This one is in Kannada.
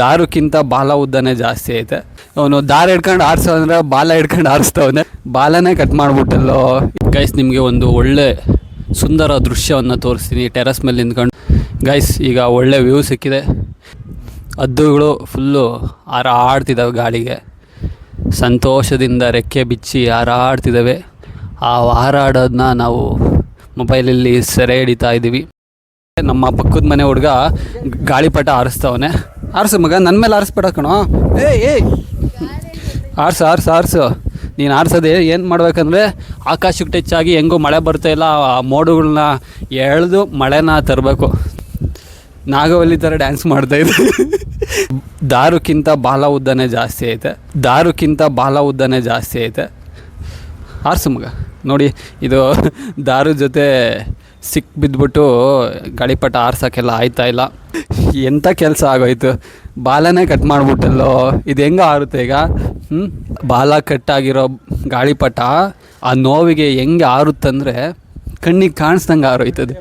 ದಾರುಕ್ಕಿಂತ ಬಾಲ ಉದ್ದನೇ ಜಾಸ್ತಿ ಐತೆ. ಅವನು ದಾರ ಹಿಡ್ಕೊಂಡು ಆರಿಸೋ ಅಂದರೆ ಬಾಲ ಹಿಡ್ಕೊಂಡು ಆರಿಸ್ತವನೆ, ಬಾಲನೇ ಕಟ್ ಮಾಡಿಬಿಟ್ಟಲ್ಲೋ. ಗೈಸ್ ನಿಮಗೆ ಒಂದು ಒಳ್ಳೆ ಸುಂದರ ದೃಶ್ಯವನ್ನು ತೋರಿಸ್ತೀನಿ ಟೆರಸ್ ಮೇಲೆ ನಿಂತ್ಕೊಂಡು. ಗೈಸ್ ಈಗ ಒಳ್ಳೆ ವ್ಯೂ ಸಿಕ್ಕಿದೆ. ಹದ್ದುಗಳು ಫುಲ್ಲು ಹಾರಾಡ್ತಿದ್ದಾವೆ ಗಾಳಿಗೆ, ಸಂತೋಷದಿಂದ ರೆಕ್ಕೆ ಬಿಚ್ಚಿ ಹಾರಾಡ್ತಿದ್ದಾವೆ. ಆ ಹಾರಾಡೋದನ್ನ ನಾವು ಮೊಬೈಲಲ್ಲಿ ಸೆರೆ ಹಿಡಿತಾ ಇದ್ದೀವಿ. ನಮ್ಮ ಪಕ್ಕದ ಮನೆ ಹುಡುಗ ಗಾಳಿಪಟ ಆರಿಸ್ತವನೆ. ಆರಿಸು ಮಗ, ನನ್ನ ಮೇಲೆ ಆರಿಸ್ಬೇಡ ಕಣೋ. ಏಯ್ ಆರಿಸು ನೀನು ಆರಿಸೋದೆ ಏನು ಮಾಡ್ಬೇಕಂದ್ರೆ ಆಕಾಶಕ್ಕೆ ಟಚ್ ಆಗಿ ಹೆಂಗೋ ಮಳೆ ಬರ್ತಾಯಿಲ್ಲ, ಆ ಮೋಡುಗಳನ್ನ ಎಳೆದು ಮಳೆನ ತರಬೇಕು. ನಾಗವಲ್ಲಿ ಥರ ಡ್ಯಾನ್ಸ್ ಮಾಡ್ತಾಯಿದ್ದೆ. ದಾರುಕ್ಕಿಂತ ಬಾಲ ಉದ್ದನೇ ಜಾಸ್ತಿ ಐತೆ. ಆರಿಸು ಮಗ. ನೋಡಿ ಇದು ದಾರು ಜೊತೆ ಬಿದ್ದುಬಿಟ್ಟು ಗಾಳಿಪಟ ಆರ್ಸೋಕ್ಕೆಲ್ಲ ಆಯ್ತಾಯಿಲ್ಲ. ಎಂಥ ಕೆಲಸ ಆಗೋಯ್ತು, ಬಾಲನೇ ಕಟ್ ಮಾಡಿಬಿಟ್ಟಲ್ಲೋ. ಇದು ಹೆಂಗೆ ಆರುತ್ತೆ ಈಗ? ಬಾಲ ಕಟ್ಟಾಗಿರೋ ಗಾಳಿಪಟ ಆ ನೋವಿಗೆ ಹೆಂಗೆ ಆರುತ್ತಂದರೆ ಕಣ್ಣಿಗೆ ಕಾಣಿಸ್ದಂಗೆ ಆರೋಯ್ತದೆ.